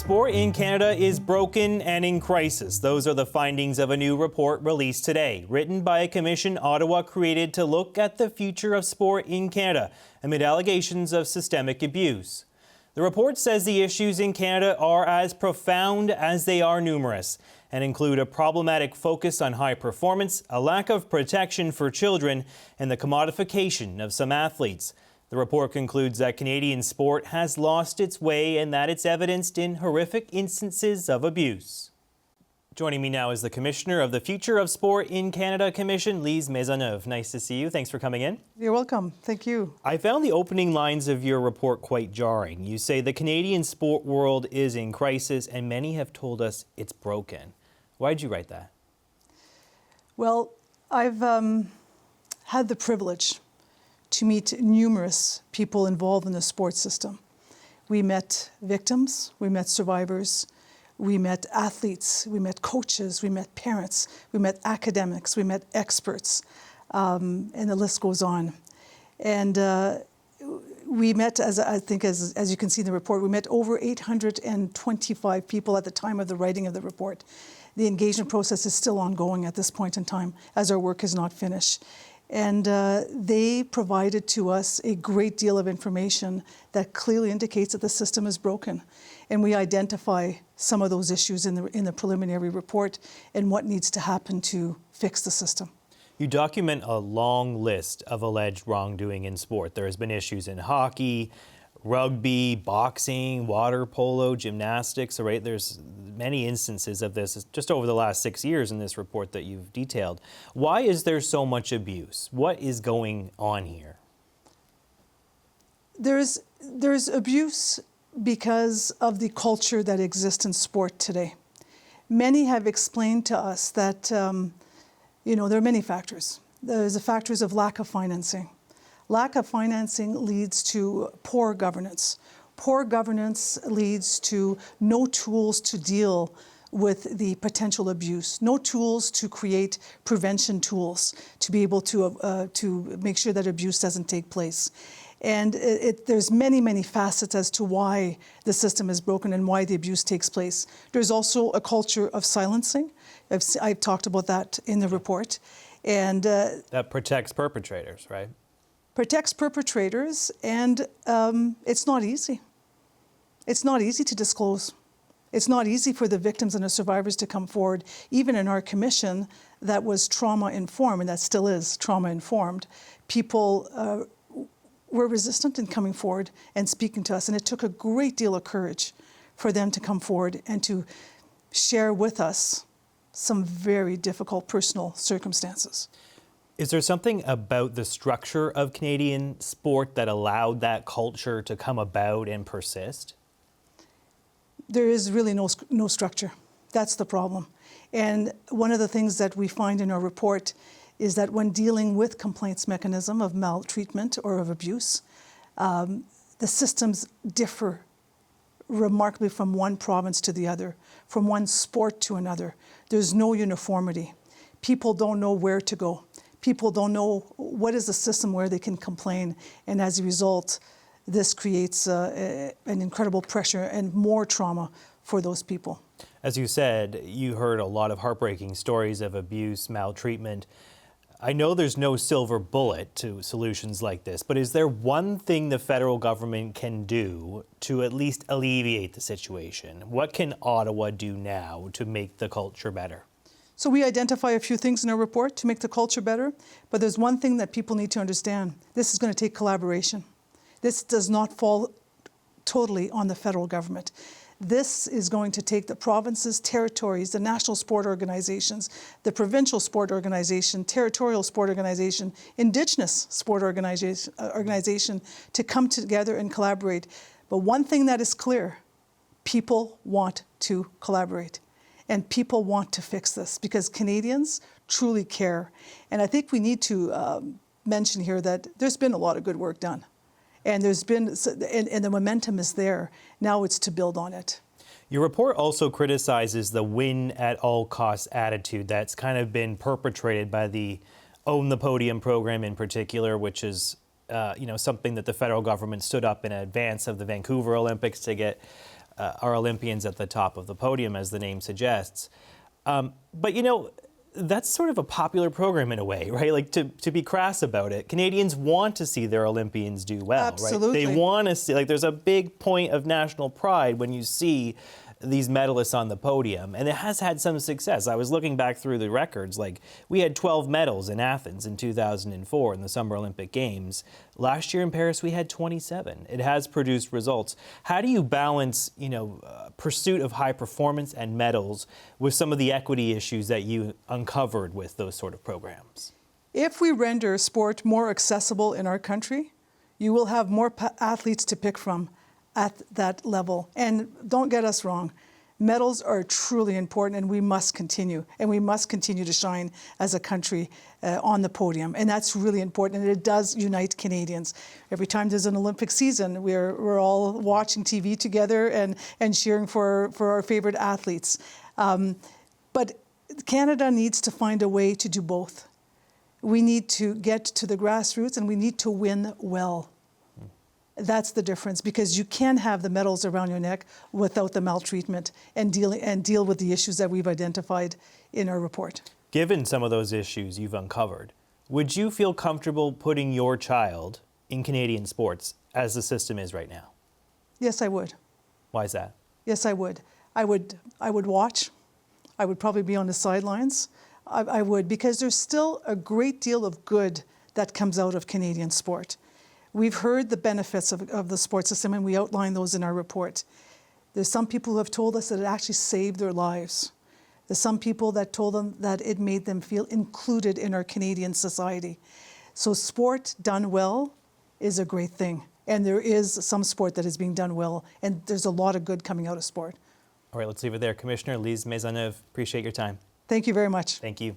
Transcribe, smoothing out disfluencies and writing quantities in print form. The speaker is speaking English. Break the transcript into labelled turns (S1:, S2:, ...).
S1: Sport in Canada is broken and in crisis. Those are the findings of a new report released today, written by a commission Ottawa created to look at the future of sport in Canada amid allegations of systemic abuse. The report says the issues in Canada are as profound as they are numerous and include a problematic focus on high performance, a lack of protection for children, and the commodification of some athletes. The report concludes that Canadian sport has lost its way and that it's evidenced in horrific instances of abuse. Joining me now is the Commissioner of the Future of Sport in Canada Commission, Lise Maisonneuve. Nice to see you. Thanks for coming in.
S2: You're welcome. Thank you.
S1: I found the opening lines of your report quite jarring. You say the Canadian sport world is in crisis and many have told us it's broken. Why did you write that?
S2: Well, I've had the privilege to meet numerous people involved in the sports system. We met victims, we met survivors, we met athletes, we met coaches, we met parents, we met academics, we met experts, and the list goes on. And we met, as you can see in the report, we met over 825 people at the time of the writing of the report. The engagement process is still ongoing at this point in time, as our work is not finished. And they provided to us a great deal of information that clearly indicates that the system is broken. And we identify some of those issues in the preliminary report and what needs to happen to fix the system.
S1: You document a long list of alleged wrongdoing in sport. There has been issues in hockey, rugby, boxing, water polo, gymnastics, right? There's many instances of this just over the last 6 years in this report that you've detailed. Why is there so much abuse? What is going on here? There's
S2: abuse because of the culture that exists in sport today. Many have explained to us that, there are many factors. There's the factors of lack of financing. Lack of financing leads to poor governance. Poor governance leads to no tools to deal with the potential abuse, no tools to create prevention tools to be able to make sure that abuse doesn't take place. And there's many, many facets as to why the system is broken and why the abuse takes place. There's also a culture of silencing. I've talked about that in the report. And
S1: that protects perpetrators, right?
S2: Protects perpetrators, and it's not easy. It's not easy to disclose. It's not easy for the victims and the survivors to come forward. Even in our commission that was trauma-informed, and that still is trauma-informed, people were resistant in coming forward and speaking to us, and it took a great deal of courage for them to come forward and to share with us some very difficult personal circumstances.
S1: Is there something about the structure of Canadian sport that allowed that culture to come about and persist?
S2: There is really no structure. That's the problem. And one of the things that we find in our report is that when dealing with complaints mechanism of maltreatment or of abuse, the systems differ remarkably from one province to the other, from one sport to another. There's no uniformity. People don't know where to go. People don't know what is the system where they can complain, and as a result, this creates an incredible pressure and more trauma for those people.
S1: As you said, you heard a lot of heartbreaking stories of abuse, maltreatment. I know there's no silver bullet to solutions like this, but is there one thing the federal government can do to at least alleviate the situation? What can Ottawa do now to make the culture better?
S2: So we identify a few things in our report to make the culture better, but there's one thing that people need to understand. This is going to take collaboration. This does not fall totally on the federal government. This is going to take the provinces, territories, the national sport organizations, the provincial sport organization, territorial sport organization, Indigenous sport organization to come together and collaborate. But one thing that is clear, people want to collaborate. And people want to fix this because Canadians truly care. And I think we need to mention here that there's been a lot of good work done. And there's been, and the momentum is there. Now it's to build on it.
S1: Your report also criticizes the win at all costs attitude that's kind of been perpetrated by the Own the Podium program in particular, which is something that the federal government stood up in advance of the Vancouver Olympics to get our Olympians at the top of the podium, as the name suggests. But you know, that's sort of a popular program in a way, right? Like, to be crass about it, Canadians want to see their Olympians do well,
S2: Absolutely.
S1: right? They want to see, like, there's a big point of national pride when you see these medalists on the podium, and it has had some success. I was looking back through the records, like, we had 12 medals in Athens in 2004 in the Summer Olympic Games. Last year in Paris, we had 27. It has produced results. How do you balance, you know, pursuit of high performance and medals with some of the equity issues that you uncovered with those sort of programs?
S2: If we render sport more accessible in our country, you will have more athletes to pick from at that level. And don't get us wrong, medals are truly important, and we must continue. And we must continue to shine as a country on the podium. And that's really important, and it does unite Canadians. Every time there's an Olympic season, we're all watching TV together and cheering for our favorite athletes. But Canada needs to find a way to do both. We need to get to the grassroots, and we need to win well. That's the difference, because you can have the medals around your neck without the maltreatment and deal with the issues that we've identified in our report.
S1: Given some of those issues you've uncovered, would you feel comfortable putting your child in Canadian sports as the system is right now?
S2: Yes, I would.
S1: Why is that?
S2: Yes, I would. I would watch. I would probably be on the sidelines. I would, because there's still a great deal of good that comes out of Canadian sport. We've heard the benefits of the sports system, and we outline those in our report. There's some people who have told us that it actually saved their lives. There's some people that told them that it made them feel included in our Canadian society. So sport done well is a great thing. And there is some sport that is being done well, and there's a lot of good coming out of sport.
S1: All right, let's leave it there. Commissioner Lise Maisonneuve, appreciate your time.
S2: Thank you very much.
S1: Thank you.